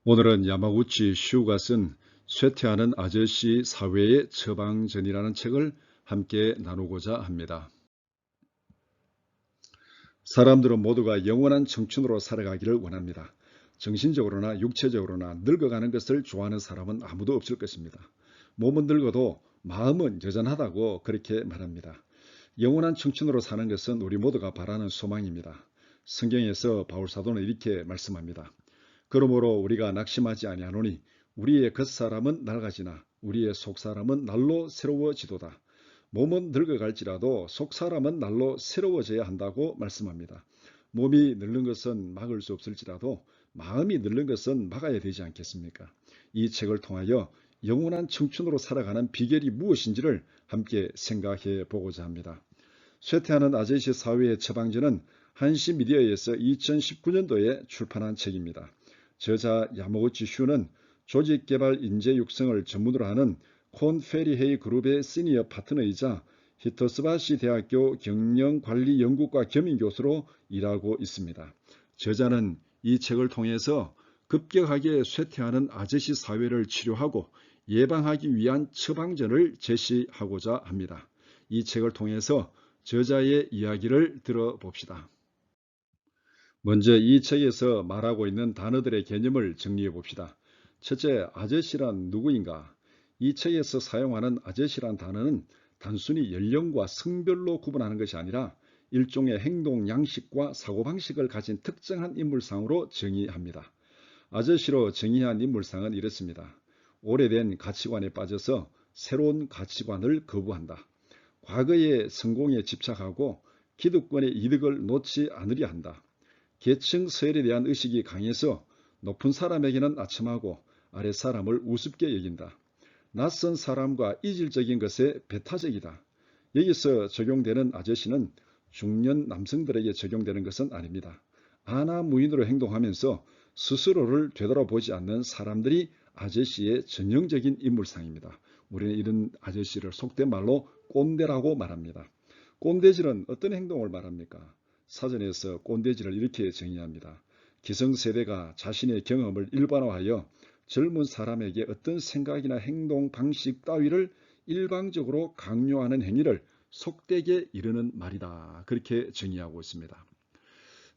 오늘은 야마구치 슈가 쓴 쇠퇴하는 아저씨 사회의 처방전이라는 책을 함께 나누고자 합니다. 사람들은 모두가 영원한 청춘으로 살아가기를 원합니다. 정신적으로나 육체적으로나 늙어가는 것을 좋아하는 사람은 아무도 없을 것입니다. 몸은 늙어도 마음은 여전하다고 그렇게 말합니다. 영원한 청춘으로 사는 것은 우리 모두가 바라는 소망입니다. 성경에서 바울사도는 이렇게 말씀합니다. 그러므로 우리가 낙심하지 아니하노니 우리의 겉사람은 낡아지나 우리의 속사람은 날로 새로워지도다. 몸은 늙어갈지라도 속사람은 날로 새로워져야 한다고 말씀합니다. 몸이 늙는 것은 막을 수 없을지라도 마음이 늙는 것은 막아야 되지 않겠습니까? 이 책을 통하여 영원한 청춘으로 살아가는 비결이 무엇인지를 함께 생각해 보고자 합니다. 쇠퇴하는 아저씨 사회의 처방전은 한시미디어에서 2019년도에 출판한 책입니다. 저자 야마구치 슈는 조직개발 인재 육성을 전문으로 하는 콘페리헤이 그룹의 시니어 파트너이자 히토스바시 대학교 경영관리연구과 겸임교수로 일하고 있습니다. 저자는 이 책을 통해서 급격하게 쇠퇴하는 아저씨 사회를 치료하고 예방하기 위한 처방전을 제시하고자 합니다. 이 책을 통해서 저자의 이야기를 들어봅시다. 먼저 이 책에서 말하고 있는 단어들의 개념을 정리해 봅시다. 첫째, 아저씨란 누구인가? 이 책에서 사용하는 아저씨란 단어는 단순히 연령과 성별로 구분하는 것이 아니라 일종의 행동 양식과 사고방식을 가진 특정한 인물상으로 정의합니다. 아저씨로 정의한 인물상은 이렇습니다. 오래된 가치관에 빠져서 새로운 가치관을 거부한다. 과거의 성공에 집착하고 기득권의 이득을 놓지 않으려 한다. 계층 서열에 대한 의식이 강해서 높은 사람에게는 아첨하고 아래 사람을 우습게 여긴다. 낯선 사람과 이질적인 것에 배타적이다. 여기서 적용되는 아저씨는 중년 남성들에게 적용되는 것은 아닙니다. 아나무인으로 행동하면서 스스로를 되돌아보지 않는 사람들이 아저씨의 전형적인 인물상입니다. 우리는 이런 아저씨를 속된 말로 꼰대라고 말합니다. 꼰대질은 어떤 행동을 말합니까? 사전에서 꼰대질을 이렇게 정의합니다. 기성세대가 자신의 경험을 일반화하여 젊은 사람에게 어떤 생각이나 행동 방식 따위를 일방적으로 강요하는 행위를 속되게 이르는 말이다. 그렇게 정의하고 있습니다.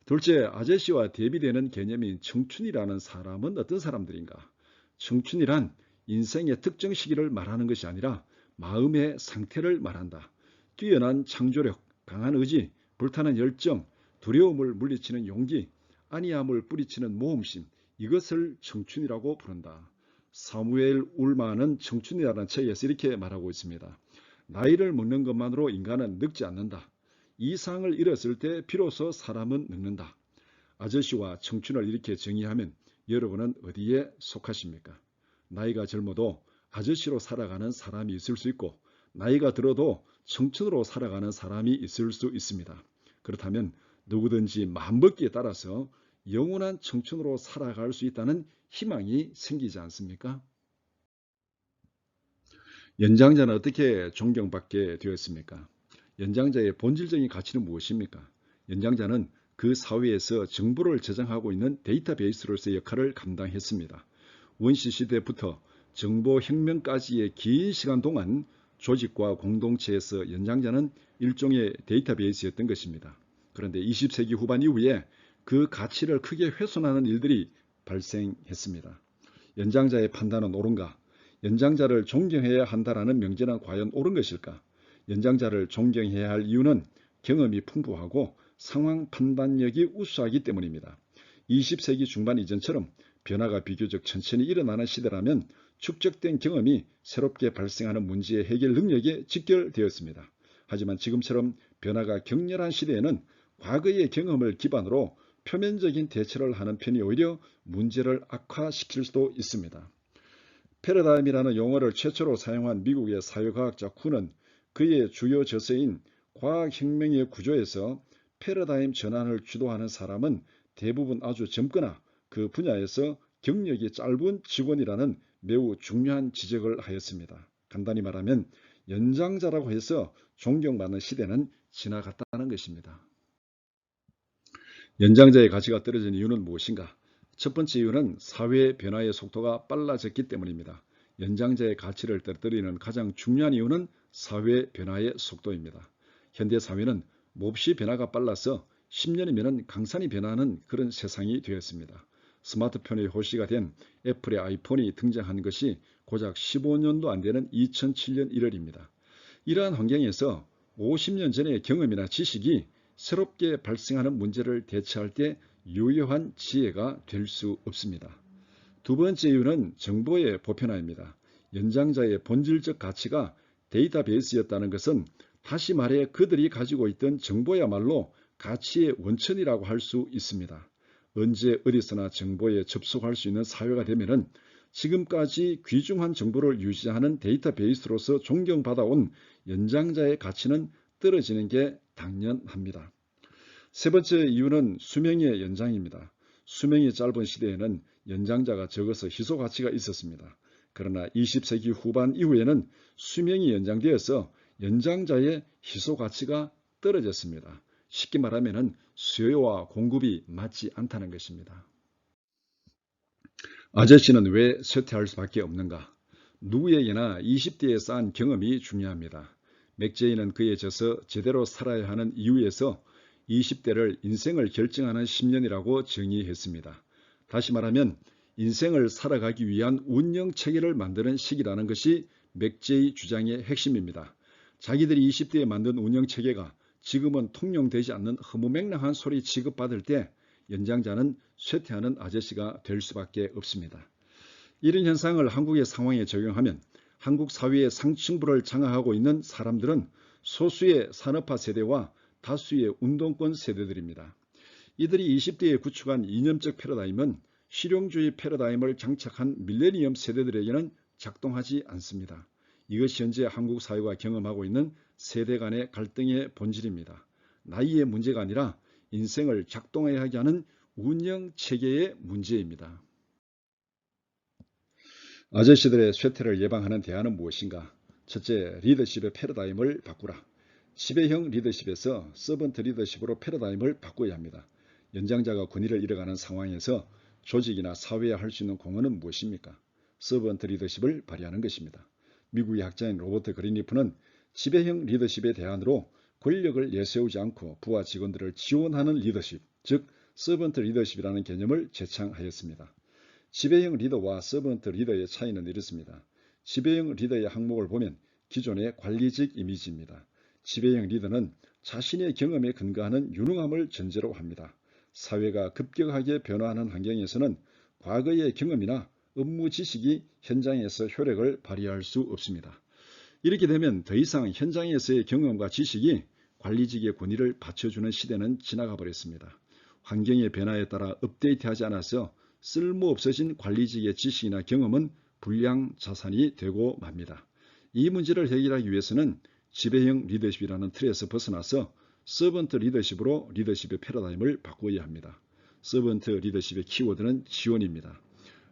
둘째, 아저씨와 대비되는 개념인 청춘이라는 사람은 어떤 사람들인가? 청춘이란 인생의 특정 시기를 말하는 것이 아니라 마음의 상태를 말한다. 뛰어난 창조력, 강한 의지, 불타는 열정, 두려움을 물리치는 용기, 안이함을 뿌리치는 모험심, 이것을 청춘이라고 부른다. 사무엘 울만은 청춘이라는 책에서 이렇게 말하고 있습니다. 나이를 먹는 것만으로 인간은 늙지 않는다. 이상을 잃었을 때 비로소 사람은 늙는다. 아저씨와 청춘을 이렇게 정의하면 여러분은 어디에 속하십니까? 나이가 젊어도 아저씨로 살아가는 사람이 있을 수 있고 나이가 들어도 청춘으로 살아가는 사람이 있을 수 있습니다. 그렇다면 누구든지 마음먹기에 따라서 영원한 청춘으로 살아갈 수 있다는 희망이 생기지 않습니까? 연장자는 어떻게 존경받게 되었습니까? 연장자의 본질적인 가치는 무엇입니까? 연장자는 그 사회에서 정보를 저장하고 있는 데이터베이스로서의 역할을 감당했습니다. 원시 시대부터 정보혁명까지의 긴 시간 동안 조직과 공동체에서 연장자는 일종의 데이터베이스였던 것입니다. 그런데 20세기 후반 이후에 그 가치를 크게 훼손하는 일들이 발생했습니다. 연장자의 판단은 옳은가? 연장자를 존경해야 한다라는 명제는 과연 옳은 것일까? 연장자를 존경해야 할 이유는 경험이 풍부하고 상황 판단력이 우수하기 때문입니다. 20세기 중반 이전처럼 변화가 비교적 천천히 일어나는 시대라면 축적된 경험이 새롭게 발생하는 문제의 해결 능력에 직결되었습니다. 하지만 지금처럼 변화가 격렬한 시대에는 과거의 경험을 기반으로 표면적인 대처를 하는 편이 오히려 문제를 악화시킬 수도 있습니다. 패러다임이라는 용어를 최초로 사용한 미국의 사회과학자 쿤은 그의 주요 저서인 과학혁명의 구조에서 패러다임 전환을 주도하는 사람은 대부분 아주 젊거나 그 분야에서 경력이 짧은 직원이라는 매우 중요한 지적을 하였습니다. 간단히 말하면 연장자라고 해서 존경받는 시대는 지나갔다는 것입니다. 연장자의 가치가 떨어진 이유는 무엇인가? 첫 번째 이유는 사회 변화의 속도가 빨라졌기 때문입니다. 연장자의 가치를 떨어뜨리는 가장 중요한 이유는 사회 변화의 속도입니다. 현대 사회는 몹시 변화가 빨라서 10년이면 강산이 변하는 그런 세상이 되었습니다. 스마트폰의 호시가 된 애플의 아이폰이 등장한 것이 고작 15년도 안 되는 2007년 1월입니다. 이러한 환경에서 50년 전의 경험이나 지식이 새롭게 발생하는 문제를 대처할 때 유효한 지혜가 될 수 없습니다. 두 번째 이유는 정보의 보편화입니다. 연장자의 본질적 가치가 데이터베이스였다는 것은 다시 말해 그들이 가지고 있던 정보야말로 가치의 원천이라고 할 수 있습니다. 언제 어디서나 정보에 접속할 수 있는 사회가 되면은 지금까지 귀중한 정보를 유지하는 데이터베이스로서 존경받아온 연장자의 가치는 떨어지는 게 당연합니다. 세 번째 이유는 수명의 연장입니다. 수명이 짧은 시대에는 연장자가 적어서 희소 가치가 있었습니다. 그러나 20세기 후반 이후에는 수명이 연장되어서 연장자의 희소 가치가 떨어졌습니다. 쉽게 말하면 수요와 공급이 맞지 않다는 것입니다. 아저씨는 왜 쇠퇴할 수밖에 없는가? 누구에게나 20대에 쌓은 경험이 중요합니다. 맥제이는 그에 져서 제대로 살아야 하는 이유에서 20대를 인생을 결정하는 10년이라고 정의했습니다. 다시 말하면 인생을 살아가기 위한 운영 체계를 만드는 시기라는 것이 맥제이 주장의 핵심입니다. 자기들이 20대에 만든 운영 체계가 지금은 통용되지 않는 허무맹랑한 소리 취급받을 때 연장자는 쇠퇴하는 아저씨가 될 수밖에 없습니다. 이런 현상을 한국의 상황에 적용하면 한국 사회의 상층부를 장악하고 있는 사람들은 소수의 산업화 세대와 다수의 운동권 세대들입니다. 이들이 20대에 구축한 이념적 패러다임은 실용주의 패러다임을 장착한 밀레니엄 세대들에게는 작동하지 않습니다. 이것이 현재 한국 사회가 경험하고 있는 세대 간의 갈등의 본질입니다. 나이의 문제가 아니라 인생을 작동해야 하게 하는 운영 체계의 문제입니다. 아저씨들의 쇠퇴를 예방하는 대안은 무엇인가? 첫째, 리더십의 패러다임을 바꾸라. 지배형 리더십에서 서번트 리더십으로 패러다임을 바꿔야 합니다. 연장자가 권위를 잃어가는 상황에서 조직이나 사회에 할 수 있는 공헌은 무엇입니까? 서번트 리더십을 발휘하는 것입니다. 미국의 학자인 로버트 그린리프는 지배형 리더십의 대안으로 권력을 내세우지 않고 부하 직원들을 지원하는 리더십, 즉 서번트 리더십이라는 개념을 제창하였습니다. 지배형 리더와 서번트 리더의 차이는 이렇습니다. 지배형 리더의 항목을 보면 기존의 관리직 이미지입니다. 지배형 리더는 자신의 경험에 근거하는 유능함을 전제로 합니다. 사회가 급격하게 변화하는 환경에서는 과거의 경험이나 업무 지식이 현장에서 효력을 발휘할 수 없습니다. 이렇게 되면 더 이상 현장에서의 경험과 지식이 관리직의 권위를 받쳐주는 시대는 지나가 버렸습니다. 환경의 변화에 따라 업데이트하지 않아서 쓸모없어진 관리직의 지식이나 경험은 불량 자산이 되고 맙니다. 이 문제를 해결하기 위해서는 지배형 리더십이라는 틀에서 벗어나서 서번트 리더십으로 리더십의 패러다임을 바꿔야 합니다. 서번트 리더십의 키워드는 지원입니다.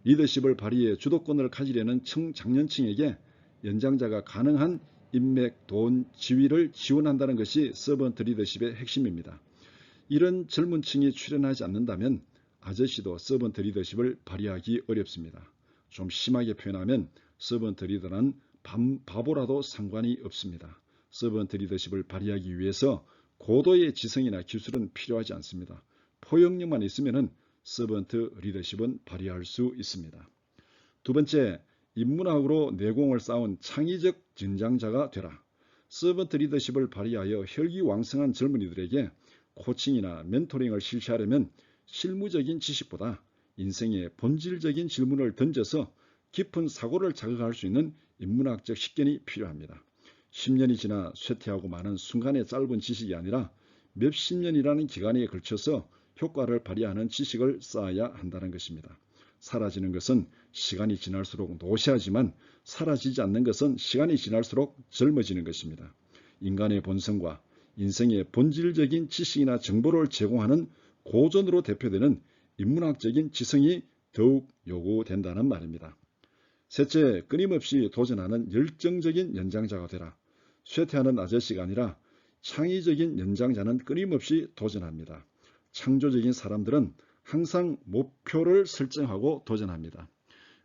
리더십을 발휘해 주도권을 가지려는 장년층에게 연장자가 가능한 인맥, 돈, 지위를 지원한다는 것이 서번트 리더십의 핵심입니다. 이런 젊은 층이 출연하지 않는다면 아저씨도 서번트 리더십을 발휘하기 어렵습니다. 좀 심하게 표현하면 서번트 리더는 바보라도 상관이 없습니다. 서번트 리더십을 발휘하기 위해서 고도의 지성이나 기술은 필요하지 않습니다. 포용력만 있으면 서번트 리더십은 발휘할 수 있습니다. 두 번째, 인문학으로 내공을 쌓은 창의적 연장자가 되라. 서번트 리더십을 발휘하여 혈기왕성한 젊은이들에게 코칭이나 멘토링을 실시하려면 실무적인 지식보다 인생의 본질적인 질문을 던져서 깊은 사고를 자극할 수 있는 인문학적 식견이 필요합니다. 10년이 지나 쇠퇴하고 마는 순간의 짧은 지식이 아니라 몇십 년이라는 기간에 걸쳐서 효과를 발휘하는 지식을 쌓아야 한다는 것입니다. 사라지는 것은 시간이 지날수록 노쇠하지만 사라지지 않는 것은 시간이 지날수록 젊어지는 것입니다. 인간의 본성과 인생의 본질적인 지식이나 정보를 제공하는 고전으로 대표되는 인문학적인 지성이 더욱 요구된다는 말입니다. 셋째, 끊임없이 도전하는 열정적인 연장자가 되라. 쇠퇴하는 아저씨가 아니라 창의적인 연장자는 끊임없이 도전합니다. 창조적인 사람들은 항상 목표를 설정하고 도전합니다.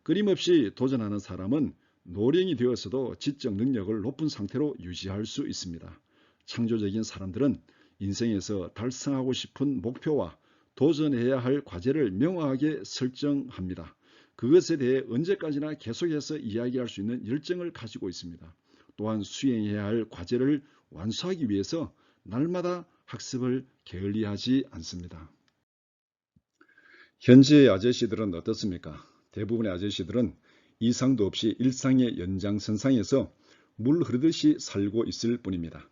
끊임없이 도전하는 사람은 노령이 되었어도 지적 능력을 높은 상태로 유지할 수 있습니다. 창조적인 사람들은 인생에서 달성하고 싶은 목표와 도전해야 할 과제를 명확하게 설정합니다. 그것에 대해 언제까지나 계속해서 이야기할 수 있는 열정을 가지고 있습니다. 또한 수행해야 할 과제를 완수하기 위해서 날마다 학습을 게을리하지 않습니다. 현재의 아저씨들은 어떻습니까? 대부분의 아저씨들은 이상도 없이 일상의 연장선상에서 물 흐르듯이 살고 있을 뿐입니다.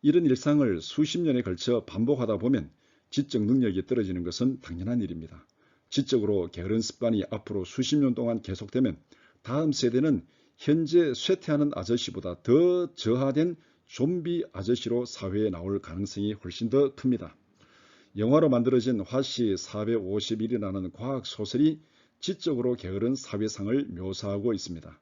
이런 일상을 수십 년에 걸쳐 반복하다 보면 지적 능력이 떨어지는 것은 당연한 일입니다. 지적으로 게으른 습관이 앞으로 수십 년 동안 계속되면 다음 세대는 현재 쇠퇴하는 아저씨보다 더 저하된 좀비 아저씨로 사회에 나올 가능성이 훨씬 더 큽니다. 영화로 만들어진 화씨 451이라는 과학소설이 지적으로 게으른 사회상을 묘사하고 있습니다.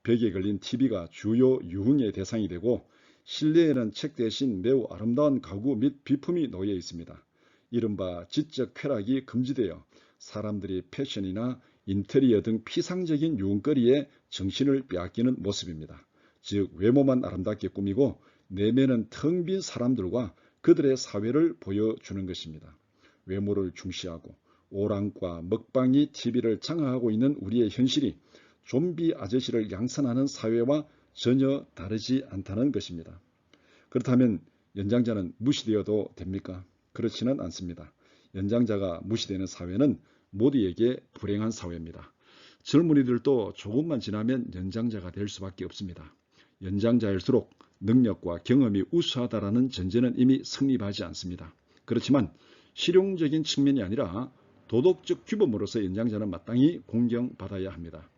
벽에 걸린 TV가 주요 유흥의 대상이 되고 실내에는 책 대신 매우 아름다운 가구 및 비품이 놓여 있습니다. 이른바 지적 쾌락이 금지되어 사람들이 패션이나 인테리어 등 피상적인 유흥거리에 정신을 빼앗기는 모습입니다. 즉 외모만 아름답게 꾸미고 내면은 텅 빈 사람들과 그들의 사회를 보여주는 것입니다. 외모를 중시하고 오랑과 먹방이 TV를 장악하고 있는 우리의 현실이 좀비 아저씨를 양산하는 사회와 전혀 다르지 않다는 것입니다. 그렇다면 연장자는 무시되어도 됩니까? 그렇지는 않습니다. 연장자가 무시되는 사회는 모두에게 불행한 사회입니다. 젊은이들도 조금만 지나면 연장자가 될 수밖에 없습니다. 연장자일수록 능력과 경험이 우수하다라는 전제는 이미 성립하지 않습니다. 그렇지만 실용적인 측면이 아니라 도덕적 규범으로서 연장자는 마땅히 공경받아야 합니다.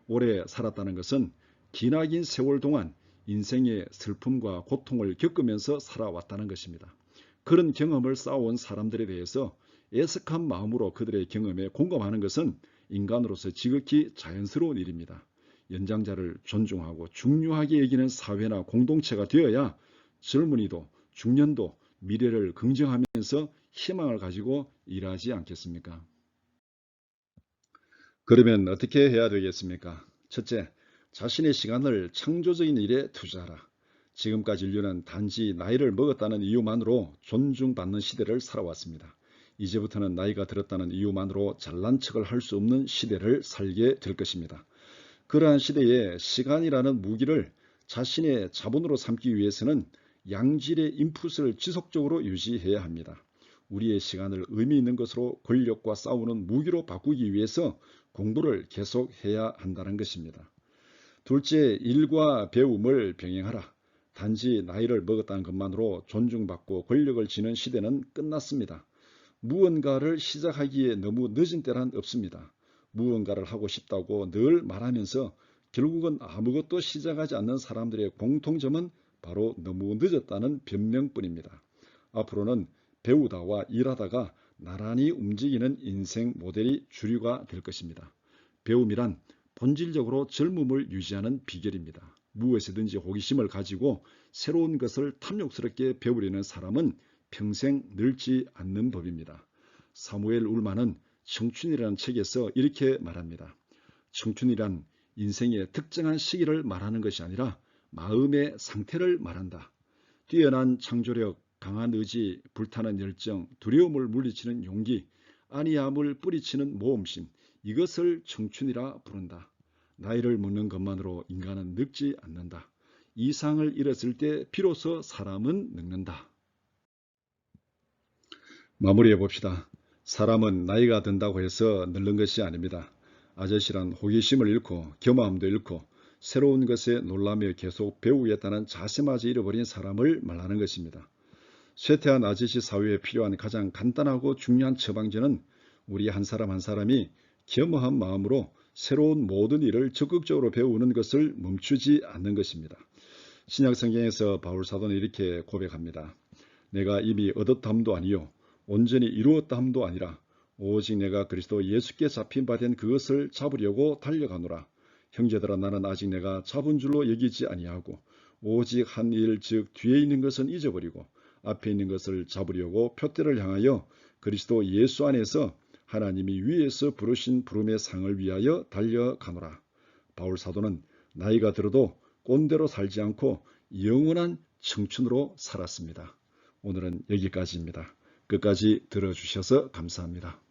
오래 살았다는 것은 기나긴 세월 동안 인생의 슬픔과 고통을 겪으면서 살아왔다는 것입니다. 그런 경험을 쌓아온 사람들에 대해서 애석한 마음으로 그들의 경험에 공감하는 것은 인간으로서 지극히 자연스러운 일입니다. 연장자를 존중하고 중요하게 여기는 사회나 공동체가 되어야 젊은이도 중년도 미래를 긍정하면서 희망을 가지고 일하지 않겠습니까? 그러면 어떻게 해야 되겠습니까? 첫째, 자신의 시간을 창조적인 일에 투자하라. 지금까지 인류는 단지 나이를 먹었다는 이유만으로 존중받는 시대를 살아왔습니다. 이제부터는 나이가 들었다는 이유만으로 잘난 척을 할 수 없는 시대를 살게 될 것입니다. 그러한 시대에 시간이라는 무기를 자신의 자본으로 삼기 위해서는 양질의 인풋을 지속적으로 유지해야 합니다. 우리의 시간을 의미 있는 것으로 권력과 싸우는 무기로 바꾸기 위해서 공부를 계속해야 한다는 것입니다. 둘째, 일과 배움을 병행하라. 단지 나이를 먹었다는 것만으로 존중받고 권력을 쥐는 시대는 끝났습니다. 무언가를 시작하기에 너무 늦은 때란 없습니다. 무언가를 하고 싶다고 늘 말하면서 결국은 아무것도 시작하지 않는 사람들의 공통점은 바로 너무 늦었다는 변명뿐입니다. 앞으로는 배우다와 일하다가 나란히 움직이는 인생 모델이 주류가 될 것입니다. 배움이란 본질적으로 젊음을 유지하는 비결입니다. 무엇이든지 호기심을 가지고 새로운 것을 탐욕스럽게 배우려는 사람은 평생 늙지 않는 법입니다. 사무엘 울만은 청춘이라는 책에서 이렇게 말합니다. 청춘이란 인생의 특정한 시기를 말하는 것이 아니라 마음의 상태를 말한다. 뛰어난 창조력, 강한 의지, 불타는 열정, 두려움을 물리치는 용기, 안이함을 뿌리치는 모험심, 이것을 청춘이라 부른다. 나이를 먹는 것만으로 인간은 늙지 않는다. 이상을 잃었을 때 비로소 사람은 늙는다. 마무리해 봅시다. 사람은 나이가 든다고 해서 늙는 것이 아닙니다. 아저씨란 호기심을 잃고 겸허함도 잃고 새로운 것에 놀라며 계속 배우겠다는 자세마저 잃어버린 사람을 말하는 것입니다. 쇠퇴한 아저씨 사회에 필요한 가장 간단하고 중요한 처방전은 우리 한 사람 한 사람이 겸허한 마음으로 새로운 모든 일을 적극적으로 배우는 것을 멈추지 않는 것입니다. 신약 성경에서 바울 사도는 이렇게 고백합니다. 내가 이미 얻었다함도 아니요 온전히 이루었다함도 아니라 오직 내가 그리스도 예수께 잡힌 바 된 그것을 잡으려고 달려가노라. 형제들아 나는 아직 내가 잡은 줄로 여기지 아니하고 오직 한 일 즉 뒤에 있는 것은 잊어버리고 앞에 있는 것을 잡으려고 표대를 향하여 그리스도 예수 안에서 하나님이 위에서 부르신 부름의 상을 위하여 달려가노라. 바울 사도는 나이가 들어도 꼰대로 살지 않고 영원한 청춘으로 살았습니다. 오늘은 여기까지입니다. 끝까지 들어주셔서 감사합니다.